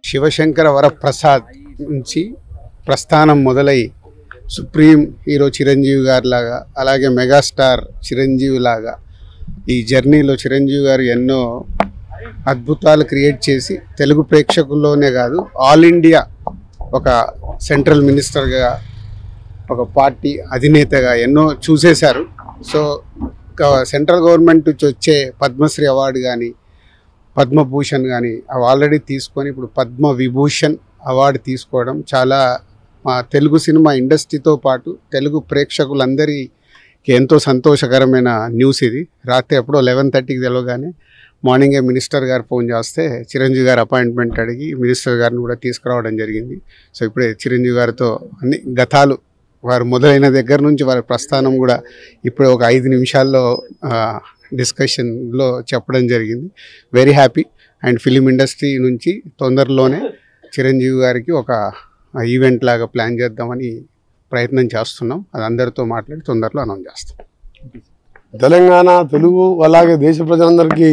శివశంకర వరప్రసాద్ నుంచి ప్రస్థానం మొదలై సుప్రీం హీరో చిరంజీవి గారి లాగా, అలాగే మెగాస్టార్ చిరంజీవి లాగా ఈ జర్నీలో చిరంజీవి గారు ఎన్నో అద్భుతాలు క్రియేట్ చేసి తెలుగు ప్రేక్షకుల్లోనే కాదు ఆల్ ఇండియా ఒక సెంట్రల్ మినిస్టర్గా, ఒక పార్టీ అధినేతగా ఎన్నో చూసేశారు. సో సెంట్రల్ గవర్నమెంట్ నుంచి వచ్చే పద్మశ్రీ అవార్డు కానీ, పద్మభూషణ్ కానీ అవి ఆల్రెడీ తీసుకొని ఇప్పుడు పద్మ విభూషణ్ అవార్డు తీసుకోవడం చాలా మా తెలుగు సినిమా ఇండస్ట్రీతో పాటు తెలుగు ప్రేక్షకులందరికీ ఎంతో సంతోషకరమైన న్యూస్ ఇది. రాత్రి ఎప్పుడో 11:30కి తెలవగానే మార్నింగే మినిస్టర్ గారు ఫోన్ చేస్తే చిరంజీవి గారు అపాయింట్మెంట్ అడిగి మినిస్టర్ గారిని కూడా తీసుకురావడం జరిగింది. సో ఇప్పుడే చిరంజీవి గారితో అన్ని గతాలు వారు మొదలైన దగ్గర నుంచి వారి ప్రస్థానం కూడా ఇప్పుడు ఒక 5 నిమిషాల్లో డిస్కషన్లో చెప్పడం జరిగింది. Very happy. And film industry నుంచి తొందరలోనే చిరంజీవి గారికి ఒక ఈవెంట్ లాగా ప్లాన్ చేద్దామని ప్రయత్నం చేస్తున్నాం. అది అందరితో మాట్లాడి తొందరలో అనౌన్స్ చేస్తాం. తెలంగాణ తెలుగు అలాగే దేశ ప్రజలందరికీ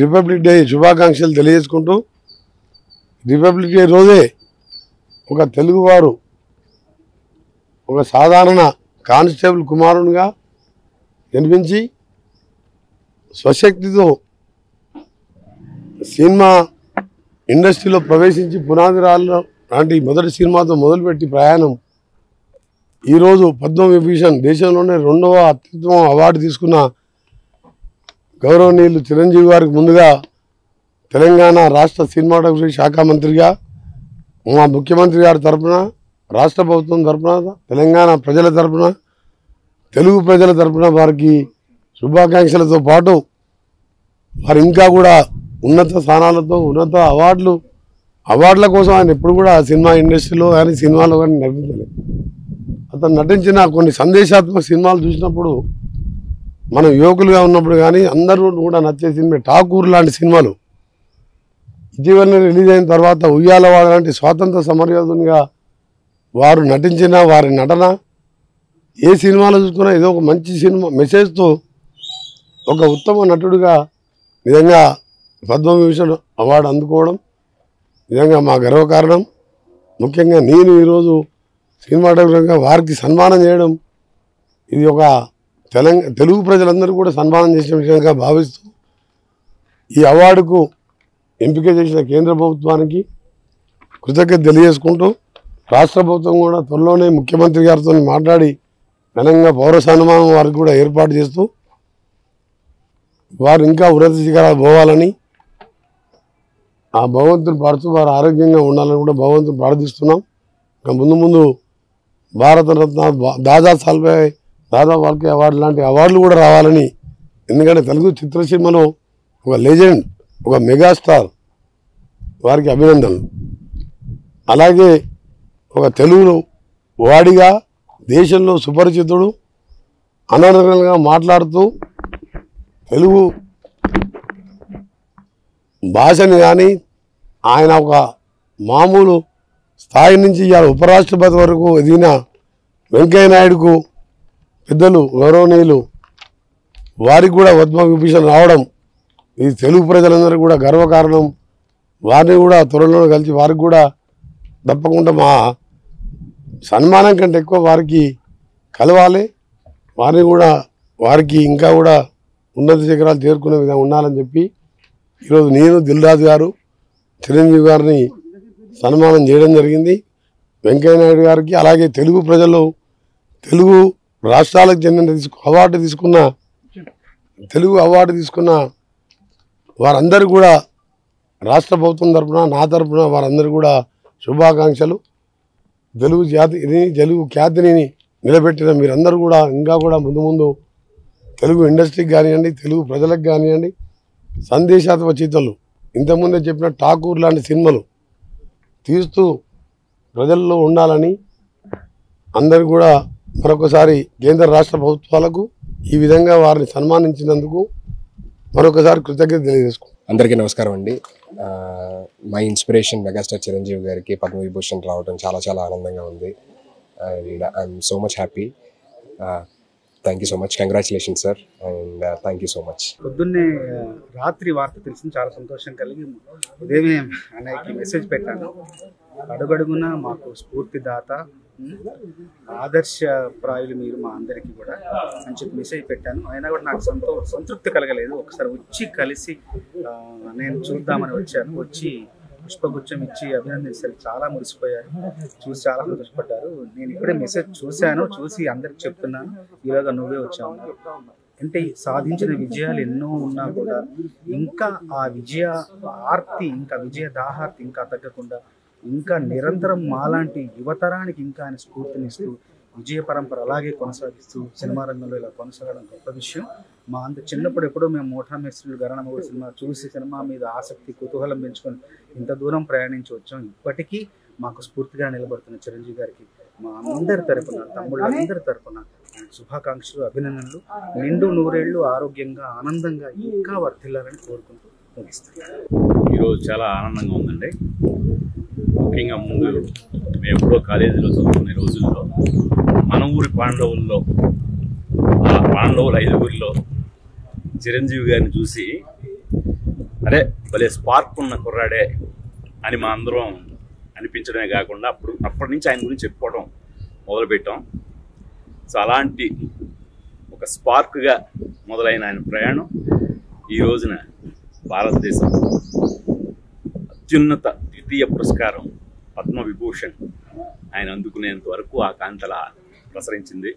రిపబ్లిక్ డే శుభాకాంక్షలు తెలియజేసుకుంటూ, రిపబ్లిక్ డే రోజే ఒక తెలుగువారు ఒక సాధారణ కానిస్టేబుల్ కుమారునిగా జన్మించి స్వశక్తితో సినిమా ఇండస్ట్రీలో ప్రవేశించి పునాది రాళ్ళ లాంటి మొదటి సినిమాతో మొదలుపెట్టి ప్రయాణం ఈరోజు పద్మవిభూషణ్ దేశంలోనే 2వ అత్యుత్తమ అవార్డు తీసుకున్న గౌరవనీయులు చిరంజీవి గారికి ముందుగా తెలంగాణ రాష్ట్ర సినిమాటోగ్రఫీ శాఖ మంత్రిగా మా ముఖ్యమంత్రి గారి తరఫున, రాష్ట్ర ప్రభుత్వం తరఫున, తెలంగాణ ప్రజల తరఫున, తెలుగు ప్రజల తరఫున వారికి శుభాకాంక్షలతో పాటు వారు ఇంకా కూడా ఉన్నత స్థానాలతో ఉన్నత అవార్డుల కోసం ఆయన ఎప్పుడు కూడా సినిమా ఇండస్ట్రీలో కానీ సినిమాలో కానీ నటించలేదు. అతను నటించిన కొన్ని సందేశాత్మక సినిమాలు చూసినప్పుడు మనం యువకులుగా ఉన్నప్పుడు కానీ అందరూ కూడా నచ్చే సినిమా ఠాకూర్ లాంటి సినిమాలు ఇటీవలనే రిలీజ్ అయిన తర్వాత ఉయ్యాలవాడ లాంటి స్వాతంత్ర సమరయోధునిగా వారు నటించిన వారి నటన ఏ సినిమాలో చూసుకున్నా ఏదో ఒక మంచి సినిమా మెసేజ్తో ఒక ఉత్తమ నటుడిగా నిజంగా పద్మవిభూషణ్ అవార్డు అందుకోవడం నిజంగా మా గర్వకారణం. ముఖ్యంగా నేను ఈరోజు సినిమాటోగ్రఫీగా వారికి సన్మానం చేయడం ఇది ఒక తెలుగు ప్రజలందరూ కూడా సన్మానం చేసిన విషయంగా భావిస్తూ ఈ అవార్డుకు ఎంపిక చేసిన కేంద్ర ప్రభుత్వానికి కృతజ్ఞత తెలియజేసుకుంటూ, రాష్ట్ర ప్రభుత్వం కూడా త్వరలోనే ముఖ్యమంత్రి గారితో మాట్లాడి ఘనంగా పౌర సన్మానం వారికి కూడా ఏర్పాటు చేస్తూ వారు ఇంకా ఉన్నత శిఖరాలు పోవాలని, ఆ భగవంతుని పాడుతూ వారు ఆరోగ్యంగా ఉండాలని కూడా భగవంతుని ప్రార్థిస్తున్నాం. ఇంకా ముందు భారతరత్న, దాదా ఫాల్కే అవార్డు లాంటి అవార్డులు కూడా రావాలని, ఎందుకంటే తెలుగు చిత్రసీమలో ఒక లెజెండ్, ఒక మెగాస్టార్, వారికి అభినందనలు. అలాగే ఒక తెలుగు వాడిగా దేశంలో సుపరిచితుడు, అనర్గళంగా మాట్లాడుతూ తెలుగు భాషని కానీ ఆయన ఒక మామూలు స్థాయి నుంచి ఇవాళ ఉపరాష్ట్రపతి వరకు ఎదిగిన వెంకయ్యనాయుడుకు పెద్దలు గౌరవనీయులు వారికి కూడా పద్మవిభూషణ్ రావడం ఇది తెలుగు ప్రజలందరికీ కూడా గర్వకారణం. వారిని కూడా త్వరలో కలిసి వారికి కూడా తప్పకుండా మా సన్మానం కంటే ఎక్కువ వారికి కలవాలి, వారిని కూడా వారికి ఇంకా కూడా ఉన్నత శిఖరాలు చేరుకునే విధంగా ఉండాలని చెప్పి ఈరోజు నేను, దిల్ రాజు గారు, చిరంజీవి గారిని సన్మానం చేయడం జరిగింది. వెంకయ్యనాయుడు గారికి అలాగే తెలుగు ప్రజలు, తెలుగు రాష్ట్రాలకు చెందిన తెలుగు అవార్డు తీసుకున్న వారందరూ కూడా రాష్ట్ర ప్రభుత్వం తరఫున, నా తరఫున వారందరూ కూడా శుభాకాంక్షలు. తెలుగు ఖ్యాతిని నిలబెట్టిన మీరందరూ కూడా ఇంకా కూడా ముందు తెలుగు ఇండస్ట్రీకి కానివ్వండి, తెలుగు ప్రజలకు కానివ్వండి, సందేశాత్మక చిత్రాలు ఇంతకుముందే చెప్పిన ఠాకూర్ లాంటి సినిమాలు తీస్తూ ప్రజల్లో ఉండాలని అందరూ కూడా మరొకసారి కేంద్ర రాష్ట్ర ప్రభుత్వాలకు ఈ విధంగా వారిని సన్మానించినందుకు మరొకసారి కృతజ్ఞత తెలియజేసుకుంటాం. అందరికీ నమస్కారం అండి. మై ఇన్స్పిరేషన్ మెగాస్టార్ చిరంజీవి గారికి పద్మవిభూషణ్ రావడం చాలా చాలా ఆనందంగా ఉంది. And I'm so much happy. Thank you so much, congratulation sir, and thank you so much. పొద్దున్నే రాత్రి వార్త తెలిసింది, చాలా సంతోషం కలిగి ఉదయమే అన్నయ్యకి మెసేజ్ పెట్టాను. అడుగడుగున మాకు స్ఫూర్తిదాత, ఆదర్శప్రాయులు మీరు మా అందరికీ కూడా అని చెప్పి మెసేజ్ పెట్టాను. అయినా కూడా నాకు సంతృప్తి కలగలేదు. ఒకసారి వచ్చి కలిసి నేను చూద్దామని వచ్చాను. వచ్చి పుష్పగుచ్చం ఇచ్చి అభినందించేసరికి చాలా మురిసిపోయారు, చూసి చాలా సంతోషపడ్డారు. నేను ఇప్పుడే మెసేజ్ చూసి అందరికి చెప్తున్నాను, ఈలోగా నువ్వే వచ్చావు అంటే. సాధించిన విజయాలు ఎన్నో ఉన్నా కూడా ఇంకా ఆ విజయ ఆర్తి, ఇంకా విజయ దాహార్తి ఇంకా తగ్గకుండా ఇంకా నిరంతరం మాలాంటి యువతరానికి ఇంకా ఆయన స్ఫూర్తినిస్తూ విజయ పరంపర అలాగే కొనసాగిస్తూ సినిమా రంగంలో ఇలా కొనసాగడం గొప్ప విషయం. మా అంత చిన్నప్పుడు ఎప్పుడో మేము మోఠా మేస్త్రులు గరణమూడి సినిమా చూసి సినిమా మీద ఆసక్తి కుతూహలం పెంచుకొని ఇంత దూరం ప్రయాణించి వచ్చాం. ఇప్పటికీ మాకు స్ఫూర్తిగా నిలబడుతున్న చిరంజీవి గారికి మా అందరి తరపున, తమ్ముళ్ళందరి తరపున శుభాకాంక్షలు, అభినందనలు. నిండు నూరేళ్లు ఆరోగ్యంగా ఆనందంగా ఇంకా వర్ధిల్లాలని కోరుకుంటూ ముగిస్తాను. ఈరోజు చాలా ఆనందంగా ఉందండి. ముఖ్యంగా ముందు మేము ఎప్పుడో కాలేజీలో చదువుకునే రోజుల్లో మన ఊరి పాండవుల్లో, ఆ పాండవుల 5గురిలో చిరంజీవి గారిని చూసి అరే భలే స్పార్క్ ఉన్న కుర్రాడే అని మా అందరం అనిపించడమే కాకుండా అప్పటి నుంచి ఆయన గురించి చెప్పుకోవడం మొదలుపెట్టాం. సో అలాంటి ఒక స్పార్క్గా మొదలైన ఆయన ప్రయాణం ఈ రోజున భారతదేశం అత్యున్నత ద్వితీయ పురస్కారం పద్మవిభూషణ్ ఆయన అందుకునేంత వరకు ఆ కాంతల ప్రసరించింది.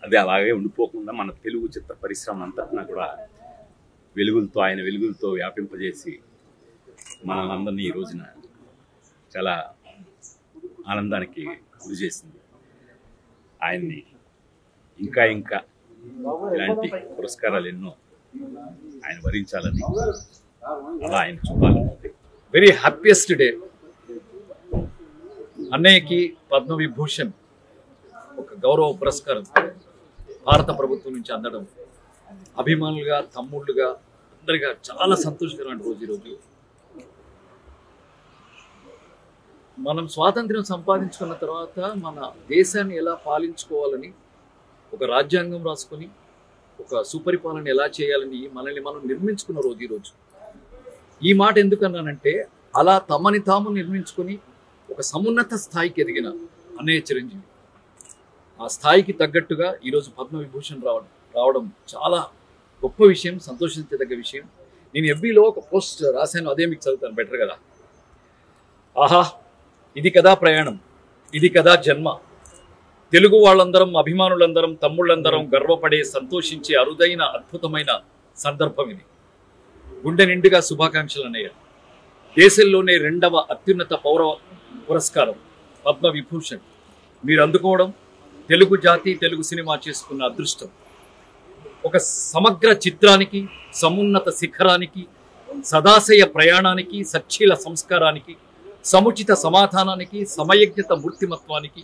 అది అలాగే ఉండిపోకుండా మన తెలుగు చిత్ర పరిశ్రమ అంతా కూడా ఆయన వెలుగులతో వ్యాపింపజేసి మనందరినీ ఈ రోజున చాలా ఆనందానికి గురి చేసింది. ఆయన్ని ఇంకా ఇలాంటి పురస్కారాలు ఎన్నో ఆయన వరించాలని, అలా ఆయన చూడాలని. Very happiest day. అన్నయ్యకి పద్మవిభూషణ్ ఒక గౌరవ పురస్కారం భారత ప్రభుత్వం నుంచి అందడం అభిమానులుగా, తమ్ముళ్ళుగా, అందరిగా చాలా సంతోషకరమైన రోజు ఈరోజు. మనం స్వాతంత్ర్యం సంపాదించుకున్న తర్వాత మన దేశాన్ని ఎలా పాలించుకోవాలని ఒక రాజ్యాంగం రాసుకొని ఒక సుపరిపాలన ఎలా చేయాలని మనల్ని మనం నిర్మించుకున్న రోజు ఈరోజు. ఈ మాట ఎందుకన్నానంటే అలా తమని తాము నిర్మించుకొని ఒక సమున్నత స్థాయికి ఎదిగిన అన్నయ్య చిరంజీవి ఆ స్థాయికి తగ్గట్టుగా ఈరోజు పద్మవిభూషణ్ రావడం చాలా గొప్ప విషయం, సంతోషించదగ్గ విషయం. నేను ఎఫ్బీలో ఒక పోస్ట్ రాశాను, అదే మీకు చదువుతాను, బెటర్ కదా. ఆహా, ఇది కదా ప్రయాణం, ఇది కదా జన్మ. తెలుగు వాళ్ళందరం, అభిమానులందరం, తమ్ముళ్ళందరం గర్వపడే, సంతోషించే అరుదైన అద్భుతమైన సందర్భం ఇది. గుండె నిండుగా శుభాకాంక్షలు అన్నయ్య. దేశంలోనే 2వ అత్యున్నత పౌర పురస్కారం పద్మవిభూషణ్ మీరు అందుకోవడం తెలుగు జాతి, తెలుగు సినిమా చేసుకున్న అదృష్టం. ఒక సమగ్ర చిత్రానికి, సమున్నత శిఖరానికి, సదాశయ ప్రయాణానికి, సచ్చీల సంస్కారానికి, సముచిత సమాధానానికి, సమయజ్ఞత మూర్తిమత్వానికి,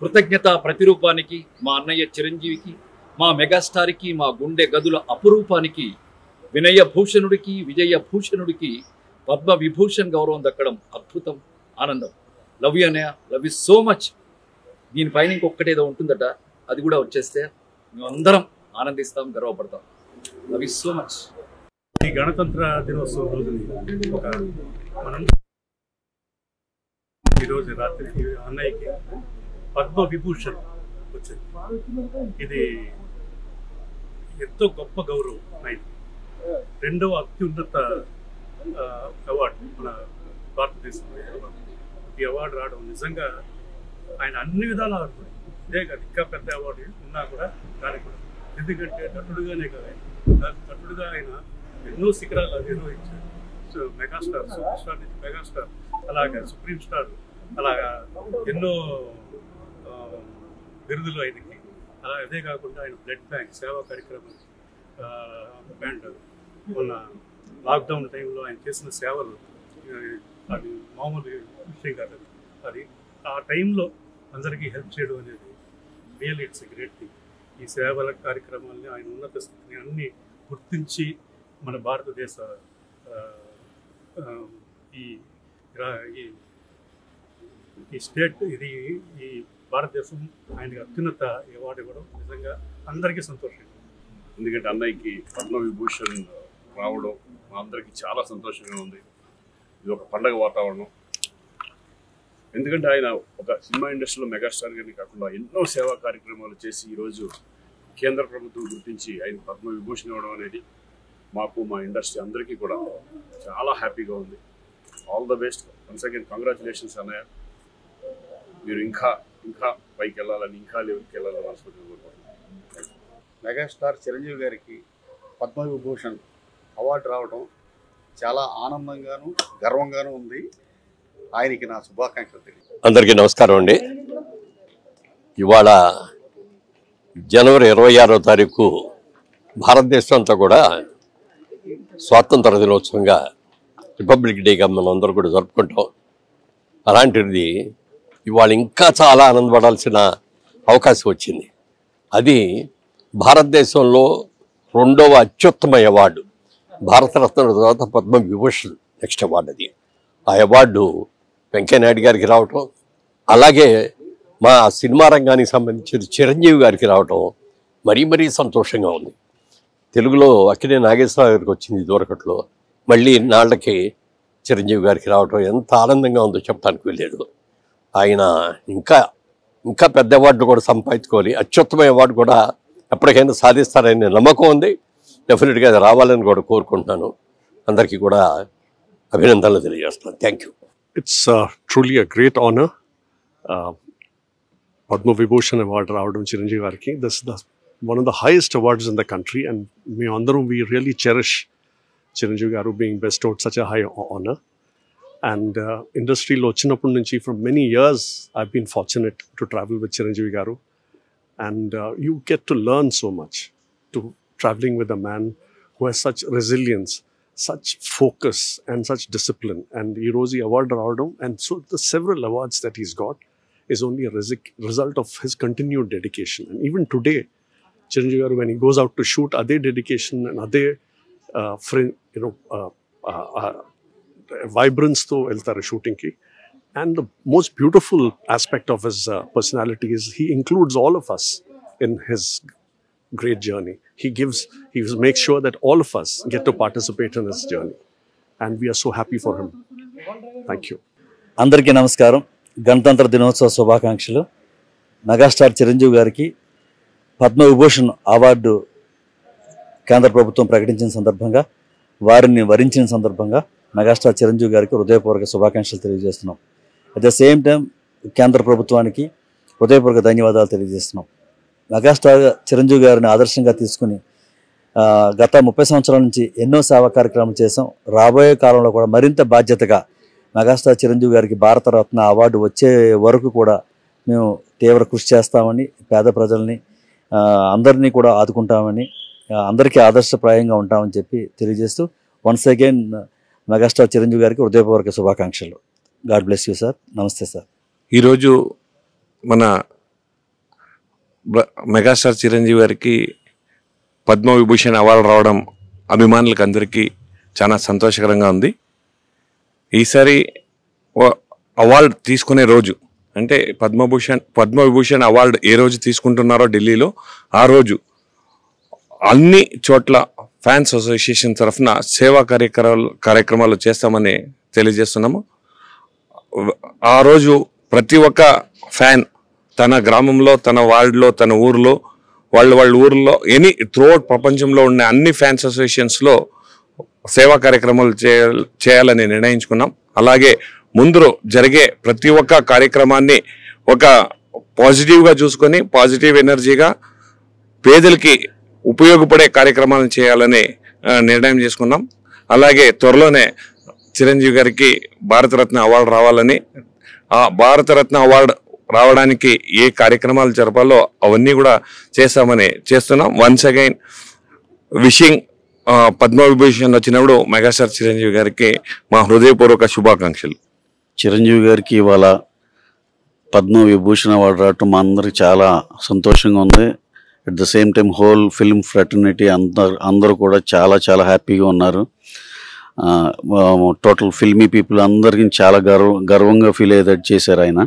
కృతజ్ఞత ప్రతిరూపానికి, మా అన్నయ్య చిరంజీవికి, మా మెగాస్టార్కి, మా గుండె గదుల అపురూపానికి, వినయభూషణుడికి, విజయభూషణుడికి పద్మవిభూషణ్ గౌరవం దక్కడం అద్భుతం, ఆనందం. లవ్ యూ అన్నయ్య, లవ్ యూ సో మచ్. దీనిపైన ఇంకొకటేదో ఉంటుందట, అది కూడా వచ్చేస్తే మేమందరం ఆనందిస్తాం, గర్వపడతాం. Love you so much. ఈ గణతంత్ర దినోత్సవం రోజుని మనం ఈరోజు రాత్రి అన్నయ్యకి పద్మవిభూషణ్ వచ్చింది. ఇది ఎంతో గొప్ప గౌరవం. ఆయన 2వ అత్యున్నత అవార్డు మన భారతదేశంలో. ఈ అవార్డు రావడం నిజంగా ఆయన అన్ని విధాలు ఆడుతుంది. ఇదే కాదు, ఇంకా పెద్ద అవార్డు ఉన్నా కూడా దానికి కూడా, ఎందుకంటే నటుడుగానే కాదు, నటుడుగా ఆయన ఎన్నో శిఖరాలు నిర్వహించారు. మెగాస్టార్, సూపర్ స్టార్ నుంచి మెగాస్టార్, అలాగా సుప్రీం స్టార్, అలాగా ఎన్నో బిరుదులు ఆయనకి. అలా అదే కాకుండా ఆయన బ్లడ్ బ్యాంక్ సేవా కార్యక్రమం అండ్ మొన్న లాక్డౌన్ టైంలో ఆయన చేసిన సేవలు అది మామూలు విషయం కాదు. అది ఆ టైంలో అందరికీ హెల్ప్ చేయడం అనేది real it's a great thing. ఈ సేవల కార్యక్రమాలని, ఆయన ఉన్నత స్థితిని అన్నీ గుర్తించి మన భారతదేశ ఈ స్టేట్, ఇది ఈ భారతదేశం ఆయనకి అత్యున్నత అవార్డు ఇవ్వడం నిజంగా అందరికీ సంతోషంగా. ఎందుకంటే అన్నయ్యకి పద్మవిభూషణ్ రావడం మా అందరికీ చాలా సంతోషంగా ఉంది. ఇది ఒక పండగ వాతావరణం. ఎందుకంటే ఆయన ఒక సినిమా ఇండస్ట్రీలో మెగాస్టార్ గారిని కాకుండా ఎన్నో సేవా కార్యక్రమాలు చేసి ఈరోజు కేంద్ర ప్రభుత్వం గుర్తించి ఆయన పద్మవిభూషణ్ ఇవ్వడం అనేది మాకు మా ఇండస్ట్రీ అందరికీ కూడా చాలా హ్యాపీగా ఉంది. All the best. Once again congratulations అన్నయ్య. మీరు ఇంకా ఇంకా పైకి వెళ్ళాలని, ఇంకా లెవెల్కి వెళ్ళాలని మనస్ఫూర్తిగా కోరుకుంటున్నాను. మెగాస్టార్ చిరంజీవి గారికి పద్మవిభూషణ్ అవార్డు రావడం చాలా ఆనందంగాను గర్వంగాను ఉంది. ఆయనకి నా శుభాకాంక్షలు తెలియదు. అందరికీ నమస్కారం అండి. ఇవాళ జనవరి 26వ తారీఖు భారతదేశం అంతా కూడా స్వాతంత్ర దినోత్సవంగా, రిపబ్లిక్ డేగా మనం అందరూ కూడా జరుపుకుంటాం. అలాంటిది ఇవాళ ఇంకా చాలా ఆనందపడాల్సిన అవకాశం వచ్చింది. అది భారతదేశంలో 2వ అత్యుత్తమ అవార్డు, భారతరత్న తర్వాత పద్మవిభూషణ్ నెక్స్ట్ అవార్డు. అది ఆ అవార్డు వెంకయ్యనాయుడు గారికి రావటం, అలాగే మా సినిమా రంగానికి సంబంధించిన చిరంజీవి గారికి రావటం మరీ సంతోషంగా ఉంది. తెలుగులో అక్కినే నాగేశ్వరరావు గారికి వచ్చింది దూరకట్లో, మళ్ళీ నాళ్ళకి చిరంజీవి గారికి రావటం ఎంత ఆనందంగా ఉందో చెప్పడానికి వెళ్ళాడు. ఆయన ఇంకా పెద్ద అవార్డు కూడా సంపాదించుకోవాలి, అత్యుత్తమ అవార్డు కూడా ఎప్పటికైనా సాధిస్తారనే నమ్మకం ఉంది. డెఫినెట్గా అది రావాలని కూడా కోరుకుంటున్నాను. అందరికీ కూడా అభినందనలు తెలియజేస్తున్నాను. Thank you. It's truly a great honor. Padma Vibhushan Award రావడం చిరంజీవి గారికి. This is one of the highest awards in the country, and we really cherish Chiranjeevi garu being bestowed such a high honor. And industry lo vachinappudu nunchi for many years I've been fortunate to travel with Chiranjeevi garu, and you get to learn so much to traveling with a man who has such resilience, such focus and such discipline. And ee roji award raavadam, and so the several awards that he's got is only a result of his continued dedication. And even today Chiranjeevi garu, when he goes out to shoot, ade dedication and ade vibrance tho veltaru shooting ki. And the most beautiful aspect of his personality is he includes all of us in his great journey. He makes sure that all of us get to participate in his journey, and we are so happy for him. Thank you. అందరికీ నమస్కారం. గణతంత్ర దినోత్సవ శుభాకాంక్షలు. Megastar Chiranjeevi గారికి Padma Vibhushan award కేంద్ర ప్రభుత్వం ప్రకటించిన సందర్భంగా, వారిని వరించిన సందర్భంగా మెగాస్టార్ చిరంజీవి గారికి హృదయపూర్వక శుభాకాంక్షలు తెలియజేస్తున్నాం. అట్ ద సేమ్ టైం కేంద్ర ప్రభుత్వానికి హృదయపూర్వక ధన్యవాదాలు తెలియజేస్తున్నాం. మెగాస్టార్ చిరంజీవి గారిని ఆదర్శంగా తీసుకుని గత 30 సంవత్సరాల నుంచి ఎన్నో సేవా కార్యక్రమాలు చేసాం. రాబోయే కాలంలో కూడా మరింత బాధ్యతగా మెగాస్టార్ చిరంజీవి గారికి భారతరత్న అవార్డు వచ్చే వరకు కూడా మేము తీవ్ర కృషి చేస్తామని, పేద ప్రజల్ని అందరినీ కూడా ఆదుకుంటామని, అందరికీ ఆదర్శప్రాయంగా ఉంటామని చెప్పి తెలియజేస్తూ వన్స్ అగైన్ మెగాస్టార్ చిరంజీవి గారికి హృదయపూర్వక శుభాకాంక్షలు. God bless you sir. నమస్తే సార్. ఈరోజు మన మెగాస్టార్ చిరంజీవి గారికి పద్మవిభూషణ్ అవార్డు రావడం అభిమానులకు అందరికీ చాలా సంతోషకరంగా ఉంది. ఈసారి అవార్డు తీసుకునే రోజు అంటే పద్మవిభూషణ్ అవార్డు ఏ రోజు తీసుకుంటున్నారో ఢిల్లీలో, ఆ రోజు అన్ని చోట్ల ఫ్యాన్స్ అసోసియేషన్ తరఫున సేవా కార్యక్రమాలు చేస్తామని తెలియజేస్తున్నాము. ఆ రోజు ప్రతి ఒక్క ఫ్యాన్ తన గ్రామంలో, తన వార్డులో, తన ఊర్లో, వాళ్ళ ఊర్లో, త్రూఅవుట్ ప్రపంచంలో ఉన్న అన్ని ఫ్యాన్స్ అసోసియేషన్స్లో సేవా కార్యక్రమాలు చేయాలని నిర్ణయించుకున్నాం. అలాగే ముందు జరిగే ప్రతి ఒక్క కార్యక్రమాన్ని ఒక పాజిటివ్గా చూసుకొని, పాజిటివ్ ఎనర్జీగా పేదలకి ఉపయోగపడే కార్యక్రమాలను చేయాలని నిర్ణయం చేసుకున్నాం. అలాగే త్వరలోనే చిరంజీవి గారికి భారతరత్న అవార్డు రావాలని, ఆ భారతరత్న అవార్డు రావడానికి ఏ కార్యక్రమాలు జరపాలో అవన్నీ కూడా చేస్తున్నాం. వన్స్ అగైన్ విషింగ్ పద్మవిభూషణ్ వచ్చినప్పుడు మెగాస్టార్ చిరంజీవి గారికి మా హృదయపూర్వక శుభాకాంక్షలు. చిరంజీవి గారికి ఇవాళ పద్మవిభూషణ్ అవార్డు రావటం మా అందరికి చాలా సంతోషంగా ఉంది. At the same time whole film fraternity అందరూ కూడా చాలా చాలా హ్యాపీగా ఉన్నారు. టోటల్ ఫిల్మీ పీపుల్ అందరికీ చాలా గర్వంగా ఫీల్ అయ్యేటట్టు చేశారు ఆయన.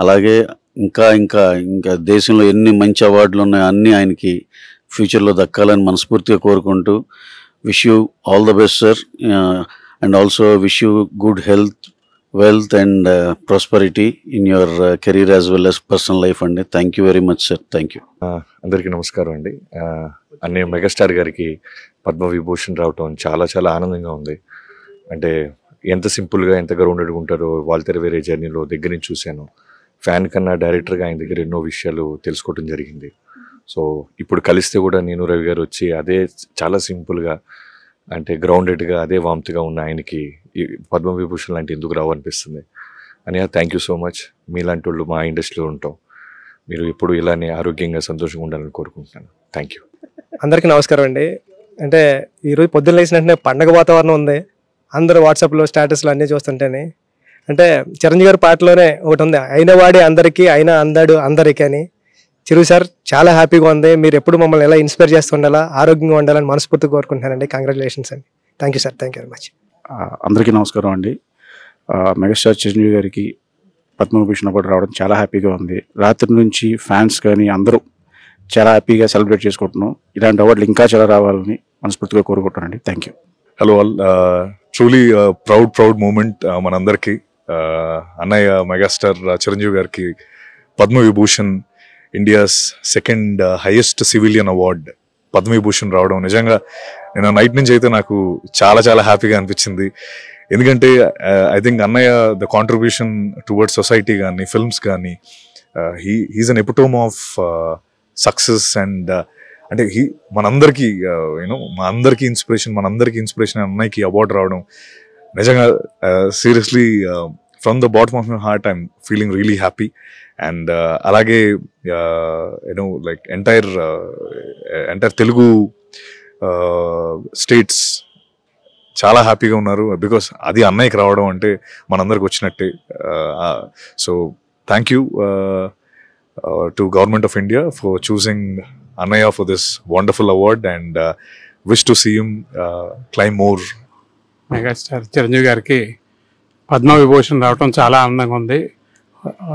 అలాగే ఇంకా ఇంకా ఇంకా దేశంలో ఎన్ని మంచి అవార్డులు ఉన్నాయో అన్నీ ఆయనకి ఫ్యూచర్లో దక్కాలని మనస్ఫూర్తిగా కోరుకుంటూ wish you all the best sir, and also wish you good health, wealth and prosperity in your career as well as personal life అండి. Thank you very much sir. Thank you. అందరికీ నమస్కారం అండి. అన్నయ్య మెగాస్టార్ గారికి పద్మవిభూషణ్ రావటం చాలా చాలా ఆనందంగా ఉంది. అంటే ఎంత సింపుల్గా ఎంత గ్రౌండెడ్గా ఉంటారో వాల్తెర వేరే జర్నీలో దగ్గర నుంచి చూశాను. ఫ్యాన్ కన్నా డైరెక్టర్గా ఆయన దగ్గర ఎన్నో విషయాలు తెలుసుకోవడం జరిగింది. సో ఇప్పుడు కలిస్తే కూడా నేను రవి గారు వచ్చి అదే చాలా సింపుల్గా అంటే గ్రౌండెడ్గా అదే వామ్త్గా ఉన్న ఆయనకి పద్మవిభూషణ్ లాంటి ఎందుకు రావనిపిస్తుంది. అని థ్యాంక్ యూ సో మచ్. మీలాంటి వాళ్ళు మా ఇండస్ట్రీలో ఉంటాం. మీరు ఎప్పుడు ఇలానే ఆరోగ్యంగా సంతోషంగా ఉండాలని కోరుకుంటున్నాను. Thank you. అందరికీ నమస్కారం అండి. అంటే ఈరోజు పొద్దున్న లేచిన వెంటనే పండగ వాతావరణం ఉంది. అందరూ వాట్సాప్లో స్టేటస్లు అన్నీ చూస్తుంటేనే అంటే చిరంజీవి గారి పాటలోనే ఒకటి ఉంది, అయిన వాడే అందరికీ అయినా అందాడు అందరికీ అని. చిరు సార్ చాలా హ్యాపీగా ఉంది. మీరు ఎప్పుడు మమ్మల్ని ఎలా ఇన్స్పైర్ చేస్తుండాలా, ఆరోగ్యంగా ఉండాలని మనస్ఫూర్తిగా కోరుకుంటున్నానండి. కంగ్రాచులేషన్స్ అండి. Thank you sir. Thank you very much. అందరికీ నమస్కారం అండి. మెగాస్టార్ చిరంజీవి గారికి పద్మవిభూషణ్ అవార్డు రావడం చాలా హ్యాపీగా ఉంది. రాత్రి నుంచి ఫ్యాన్స్ కానీ అందరూ చాలా హ్యాపీగా సెలబ్రేట్ చేసుకుంటున్నాం. ఇలాంటి అవార్డులు ఇంకా చాలా రావాలని మనస్ఫూర్తిగా కోరుకుంటున్నానండి. Thank you. Hello all, truly proud moment మనందరికీ. అన్నయ్య మెగాస్టార్ చిరంజీవి గారికి Padma Vibhushan, India's second highest civilian award Padma Vibhushan రావడం నిజంగా నేను నైట్ నుంచి అయితే నాకు చాలా చాలా హ్యాపీగా అనిపించింది. ఎందుకంటే ఐ థింక్ అన్నయ్య ద కాంట్రిబ్యూషన్ టువర్డ్స్ సొసైటీ కానీ ఫిల్మ్స్ కానీ he is an epitome of success and అంటే మనందరికీ మా అందరికీ ఇన్స్పిరేషన్ అన్నయ్యకి అవార్డు రావడం నిజంగా seriously from the bottom of my heart I'm feeling really happy. And అలాగే లైక్ ఎంటైర్ తెలుగు స్టేట్స్ చాలా హ్యాపీగా ఉన్నారు. బికాస్ అది అన్నయ్యకి రావడం అంటే మనందరికి వచ్చినట్టే. So thank you to government of India for choosing Anaya for this wonderful award and wish to see him climb more. Megastar Chiranjeevi గారికి పద్మవిభూషణ్ రావడం చాలా ఆనందంగా ఉంది.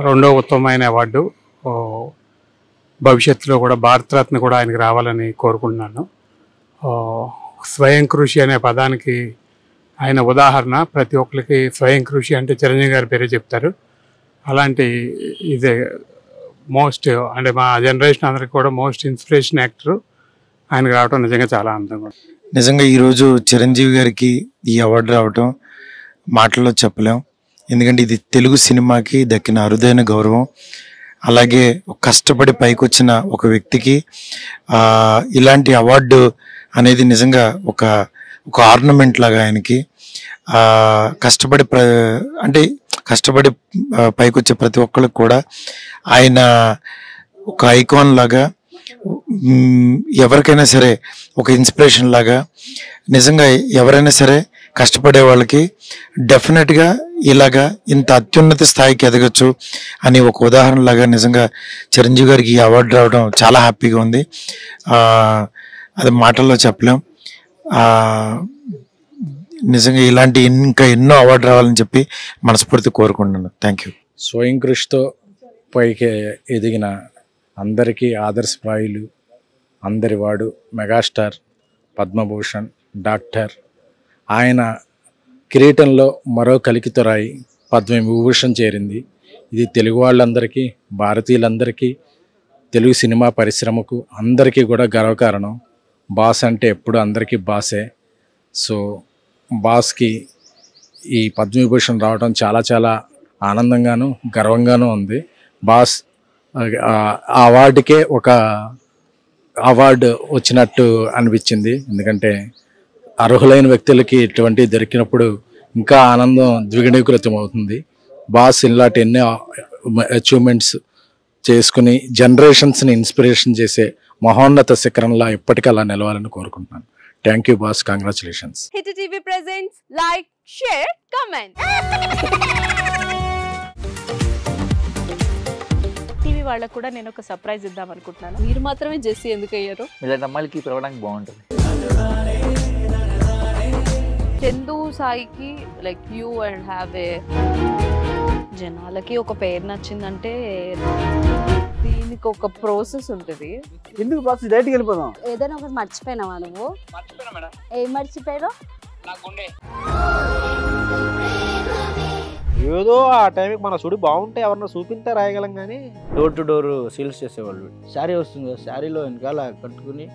రెండో ఉత్తమమైన అవార్డు. భవిష్యత్తులో కూడా భారతరత్న కూడా ఆయనకి రావాలని కోరుకుంటున్నాను. స్వయం కృషి అనే పదానికి ఆయన ఉదాహరణ. ప్రతి ఒక్కరికి స్వయం కృషి అంటే చిరంజీవి గారి పేరే చెప్తారు. అలాంటి ఇదే మోస్ట్ అంటే మా జనరేషన్ అందరికి కూడా మోస్ట్ ఇన్స్పిరేషన్ యాక్టర్ ఆయనకు రావడం నిజంగా చాలా ఆనందంగా ఉంది. నిజంగా ఈరోజు చిరంజీవి గారికి ఈ అవార్డు రావడం మాటల్లో చెప్పలేం. ఎందుకంటే ఇది తెలుగు సినిమాకి దక్కిన అరుదైన గౌరవం. అలాగే కష్టపడి పైకి వచ్చిన ఒక వ్యక్తికి ఇలాంటి అవార్డు అనేది నిజంగా ఒక ఆర్నమెంట్ లాగా ఆయనకి. కష్టపడి పైకి వచ్చే ప్రతి ఒక్కరికి కూడా ఆయన ఒక ఐకాన్ లాగా, ఎవరికైనా సరే ఒక ఇన్స్పిరేషన్ లాగా. నిజంగా ఎవరైనా సరే కష్టపడే వాళ్ళకి డెఫినెట్గా ఇలాగా ఇంత అత్యున్నత స్థాయికి ఎదగచ్చు అని ఒక ఉదాహరణ లాగా నిజంగా చిరంజీవి గారికి ఈ అవార్డు రావడం చాలా హ్యాపీగా ఉంది. అది మాటల్లో చెప్పలేం. నిజంగా ఇలాంటి ఇంకా ఎన్నో అవార్డు రావాలని చెప్పి మనస్ఫూర్తి కోరుకుంటున్నాను. Thank you. స్వయం కృషితో పైకి ఎదిగిన అందరికీ ఆదర్శప్రాయులు అందరివాడు మెగాస్టార్ పద్మభూషణ్ డాక్టర్. ఆయన కిరీటంలో మరో కలికితొరాయి పద్మవిభూషణ్ చేరింది. ఇది తెలుగు వాళ్ళందరికీ, భారతీయులందరికీ, తెలుగు సినిమా పరిశ్రమకు అందరికీ కూడా గర్వకారణం. బాస్ అంటే ఎప్పుడు అందరికీ బాసే. సో బాస్కి ఈ పద్మవిభూషణ్ రావడం చాలా చాలా ఆనందంగాను గర్వంగాను ఉంది. బాస్ ఆ అవార్డుకే ఒక అవార్డు వచ్చినట్టు అనిపించింది. ఎందుకంటే అర్హులైన వ్యక్తులకి ఇటువంటి దొరికినప్పుడు ఇంకా ఆనందం ద్విగుణీకృతం అవుతుంది. బాస్ ఇలాంటి ఎన్నో అచీవ్మెంట్స్ చేసుకుని జనరేషన్స్ని ఇన్స్పిరేషన్ చేసే మహోన్నత శిఖరంలో ఎప్పటికీ అలా నిలవాలని కోరుకుంటున్నాను. Thank you boss. Congratulations. Hit TV presents like, share, comment. TV వాళ్ళకు కూడా నేను ఒక సర్ప్రైజ్ ఇద్దాం అనుకుంటున్నాను. మీరు మాత్రమే జెస్సీ ఎందుకు అయ్యారు? ఇలాంటి అమ్మాయిలకి పిలవడానికి బాగుంటుంది. చందు సాయికి like you and have a జనాలకి ఒక పేరు నచ్చిందంటే దీనికి ఒక ప్రాసెస్ ఉంటుంది. ఎందుకు ప్రాసెస్ డైరెక్ట్గా వెళ్ళిపోదాం. ఏదైనా ఒకటి మర్చిపోయినావా నువ్వు? ఏం మర్చిపోయావు? ఏదో ఆ టైంకి మన సుడి బాగుంటే ఎవరన్నా చూపిస్తే రాయగలం కానీ డోర్ టు డోర్ సేల్స్ చేసేవాళ్ళు. శారీ వస్తుంది, శారీలో వెనకాల కట్టుకుని